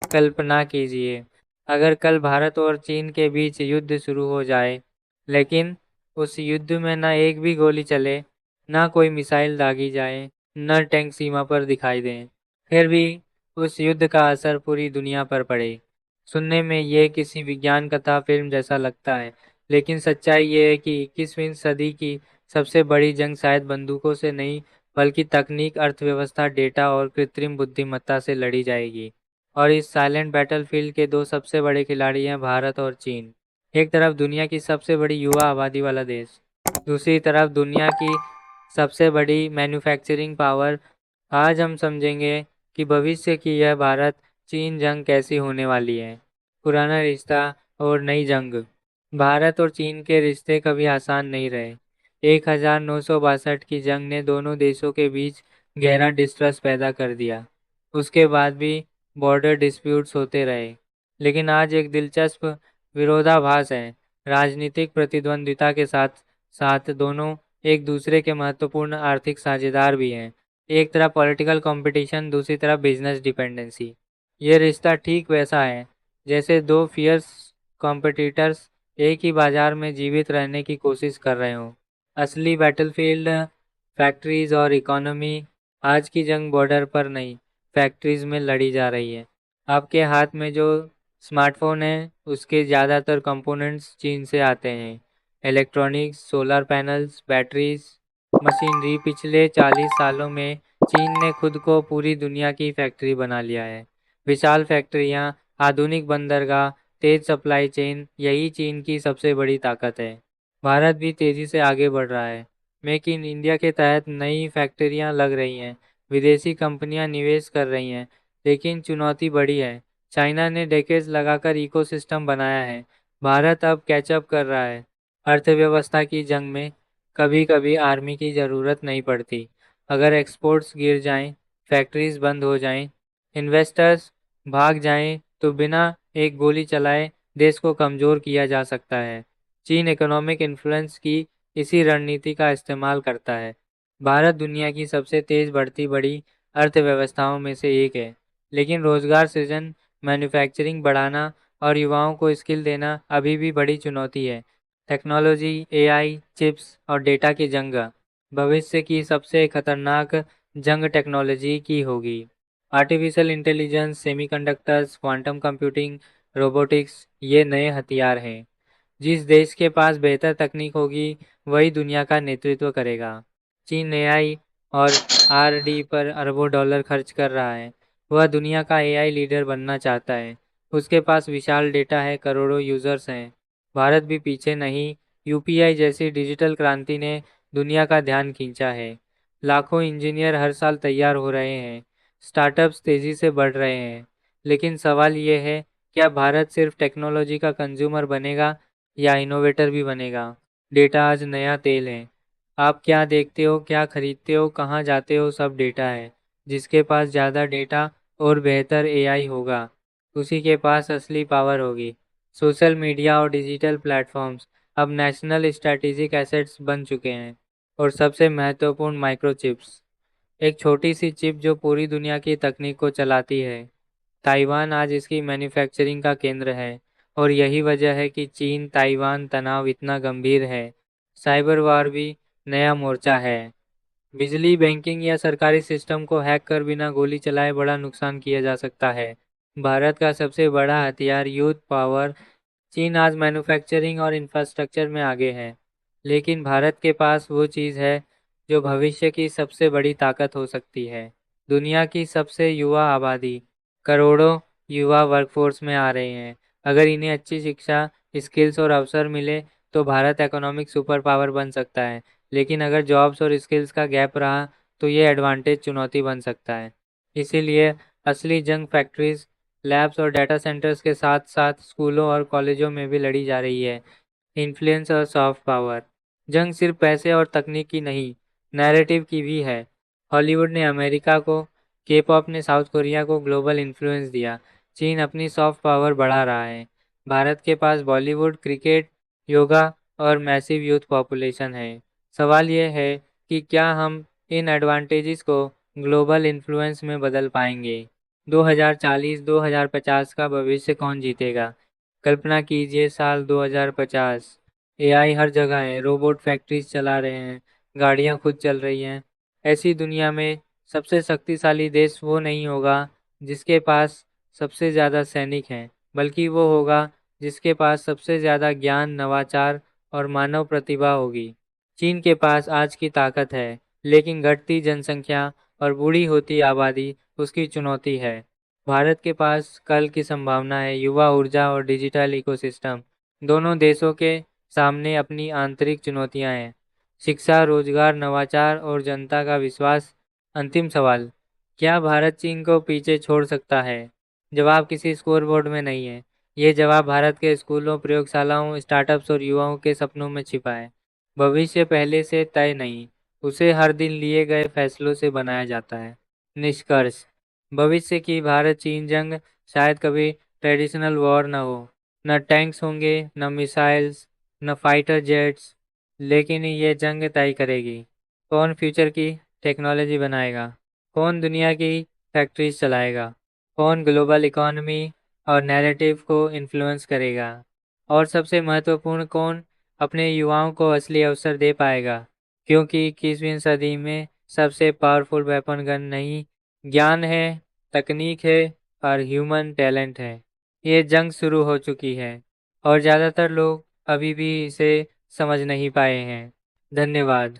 कल्पना कीजिए, अगर कल भारत और चीन के बीच युद्ध शुरू हो जाए, लेकिन उस युद्ध में न एक भी गोली चले, न कोई मिसाइल दागी जाए, न टैंक सीमा पर दिखाई दें, फिर भी उस युद्ध का असर पूरी दुनिया पर पड़े। सुनने में ये किसी विज्ञान कथा फिल्म जैसा लगता है, लेकिन सच्चाई ये है कि 21वीं सदी की सबसे बड़ी जंग शायद बंदूकों से नहीं, बल्कि तकनीक, अर्थव्यवस्था, डेटा और कृत्रिम बुद्धिमत्ता से लड़ी जाएगी। और इस साइलेंट बैटलफील्ड के दो सबसे बड़े खिलाड़ी हैं भारत और चीन। एक तरफ दुनिया की सबसे बड़ी युवा आबादी वाला देश, दूसरी तरफ दुनिया की सबसे बड़ी मैन्युफैक्चरिंग पावर। आज हम समझेंगे कि भविष्य की यह भारत चीन जंग कैसी होने वाली है। पुराना रिश्ता और नई जंग। भारत और चीन के रिश्ते कभी आसान नहीं रहे। 1962 की जंग ने दोनों देशों के बीच गहरा डिस्ट्रस्ट पैदा कर दिया। उसके बाद भी बॉर्डर डिस्प्यूट्स होते रहे, लेकिन आज एक दिलचस्प विरोधाभास है। राजनीतिक प्रतिद्वंद्विता के साथ साथ दोनों एक दूसरे के महत्वपूर्ण आर्थिक साझेदार भी हैं। एक तरफ पॉलिटिकल कंपटीशन, दूसरी तरफ बिजनेस डिपेंडेंसी। ये रिश्ता ठीक वैसा है जैसे दो फियर्स कॉम्पिटिटर्स एक ही बाजार में जीवित रहने की कोशिश कर रहे हों। असली बैटलफील्ड फैक्ट्रीज और इकोनॉमी। आज की जंग बॉर्डर पर नहीं, फैक्ट्रीज में लड़ी जा रही है। आपके हाथ में जो स्मार्टफोन है उसके ज़्यादातर कंपोनेंट्स चीन से आते हैं। Electronics, solar panels, batteries, machinery. पिछले 40 सालों में चीन ने खुद को पूरी दुनिया की फैक्ट्री बना लिया है। विशाल फैक्ट्रियां, आधुनिक बंदरगाह, तेज सप्लाई चेन, यही चीन की सबसे बड़ी ताकत है। भारत भी तेजी से आगे बढ़ रहा है। मेक इन इंडिया के तहत नई फैक्ट्रियां लग रही हैं, विदेशी कंपनियां निवेश कर रही हैं, लेकिन चुनौती बड़ी है। चाइना ने डेकेड्स लगाकर इकोसिस्टम बनाया है, भारत अब कैचअप कर रहा है। अर्थव्यवस्था की जंग में कभी कभी आर्मी की ज़रूरत नहीं पड़ती। अगर एक्सपोर्ट्स गिर जाएं, फैक्ट्रीज बंद हो जाएं, इन्वेस्टर्स भाग जाएं, तो बिना एक गोली चलाए देश को कमज़ोर किया जा सकता है। चीन इकोनॉमिक इन्फ्लुएंस की इसी रणनीति का इस्तेमाल करता है। भारत दुनिया की सबसे तेज बढ़ती बड़ी अर्थव्यवस्थाओं में से एक है, लेकिन रोजगार सृजन, मैन्युफैक्चरिंग बढ़ाना और युवाओं को स्किल देना अभी भी बड़ी चुनौती है। टेक्नोलॉजी, एआई, चिप्स और डेटा की जंग। भविष्य की सबसे खतरनाक जंग टेक्नोलॉजी की होगी। Artificial intelligence, semiconductors, quantum computing, robotics, ये नए हथियार हैं। जिस देश के पास बेहतर तकनीक होगी वही दुनिया का नेतृत्व करेगा। चीन एआई और आर&डी पर अरबों डॉलर खर्च कर रहा है। वह दुनिया का एआई लीडर बनना चाहता है। उसके पास विशाल डेटा है, करोड़ों यूजर्स हैं। भारत भी पीछे नहीं। यूपीआई जैसी डिजिटल क्रांति ने दुनिया का ध्यान खींचा है। लाखों इंजीनियर हर साल तैयार हो रहे हैं। स्टार्टअप्स तेजी से बढ़ रहे हैं। लेकिन सवाल ये है, क्या भारत सिर्फ टेक्नोलॉजी का कंज्यूमर बनेगा या इनोवेटर भी बनेगा? डेटा आज नया तेल है। आप क्या देखते हो, क्या खरीदते हो, कहाँ जाते हो, सब डेटा है। जिसके पास ज़्यादा डेटा और बेहतर एआई होगा, उसी के पास असली पावर होगी। सोशल मीडिया और डिजिटल प्लेटफॉर्म्स अब नेशनल स्ट्रैटेजिक एसेट्स बन चुके हैं। और सबसे महत्वपूर्ण, माइक्रोचिप्स। एक छोटी सी चिप जो पूरी दुनिया की तकनीक को चलाती है। ताइवान आज इसकी मैन्युफैक्चरिंग का केंद्र है, और यही वजह है कि चीन ताइवान तनाव इतना गंभीर है। साइबर वार भी नया मोर्चा है। बिजली, बैंकिंग या सरकारी सिस्टम को हैक कर बिना गोली चलाए बड़ा नुकसान किया जा सकता है। भारत का सबसे बड़ा हथियार, यूथ पावर। चीन आज मैन्युफैक्चरिंग और इंफ्रास्ट्रक्चर में आगे है, लेकिन भारत के पास वो चीज़ है जो भविष्य की सबसे बड़ी ताकत हो सकती है। दुनिया की सबसे युवा आबादी। करोड़ों युवा वर्कफोर्स में आ रहे हैं। अगर इन्हें अच्छी शिक्षा, स्किल्स और अवसर मिले तो भारत इकोनॉमिक सुपर पावर बन सकता है। लेकिन अगर जॉब्स और स्किल्स का गैप रहा तो ये एडवांटेज चुनौती बन सकता है। इसीलिए असली जंग फैक्ट्रीज, लैब्स और डाटा सेंटर्स के साथ साथ स्कूलों और कॉलेजों में भी लड़ी जा रही है। इन्फ्लुएंस और सॉफ्ट पावर। जंग सिर्फ पैसे और तकनीक की नहीं, नैरेटिव की भी है। हॉलीवुड ने अमेरिका को, के पॉप ने साउथ कोरिया को ग्लोबल इन्फ्लुएंस दिया। चीन अपनी सॉफ्ट पावर बढ़ा रहा है। भारत के पास बॉलीवुड, क्रिकेट, योगा और मैसिव यूथ पॉपुलेशन है। सवाल यह है कि क्या हम इन एडवांटेजेस को ग्लोबल इन्फ्लुएंस में बदल पाएंगे। 2040-2050 का भविष्य कौन जीतेगा? कल्पना कीजिए साल 2050। एआई हर जगह है, रोबोट फैक्ट्रीज चला रहे हैं, गाड़ियां खुद चल रही हैं। ऐसी दुनिया में सबसे शक्तिशाली देश वो नहीं होगा जिसके पास सबसे ज्यादा सैनिक हैं, बल्कि वो होगा जिसके पास सबसे ज्यादा ज्ञान, नवाचार और मानव प्रतिभा होगी। चीन के पास आज की ताकत है, लेकिन घटती जनसंख्या और बूढ़ी होती आबादी उसकी चुनौती है। भारत के पास कल की संभावना है, युवा ऊर्जा और डिजिटल इकोसिस्टम। दोनों देशों के सामने अपनी आंतरिक चुनौतियां हैं। शिक्षा, रोजगार, नवाचार और जनता का विश्वास। अंतिम सवाल, क्या भारत चीन को पीछे छोड़ सकता है? जवाब किसी स्कोरबोर्ड में नहीं है। ये जवाब भारत के स्कूलों, प्रयोगशालाओं, स्टार्टअप्स और युवाओं के सपनों में छिपा है। भविष्य पहले से तय नहीं, उसे हर दिन लिए गए फैसलों से बनाया जाता है। निष्कर्ष, भविष्य की भारत चीन जंग शायद कभी ट्रेडिशनल वॉर न हो। न टैंक्स होंगे, न मिसाइल्स, न फाइटर जेट्स, लेकिन ये जंग तय करेगी कौन फ्यूचर की टेक्नोलॉजी बनाएगा, कौन दुनिया की फैक्ट्रीज चलाएगा, कौन ग्लोबल इकोनॉमी और नैरेटिव को इन्फ्लुएंस करेगा, और सबसे महत्वपूर्ण, कौन अपने युवाओं को असली अवसर दे पाएगा। क्योंकि 21वीं सदी में सबसे पावरफुल वेपन गन नहीं, ज्ञान है, तकनीक है और ह्यूमन टैलेंट है। ये जंग शुरू हो चुकी है और ज़्यादातर लोग अभी भी इसे समझ नहीं पाए हैं। धन्यवाद।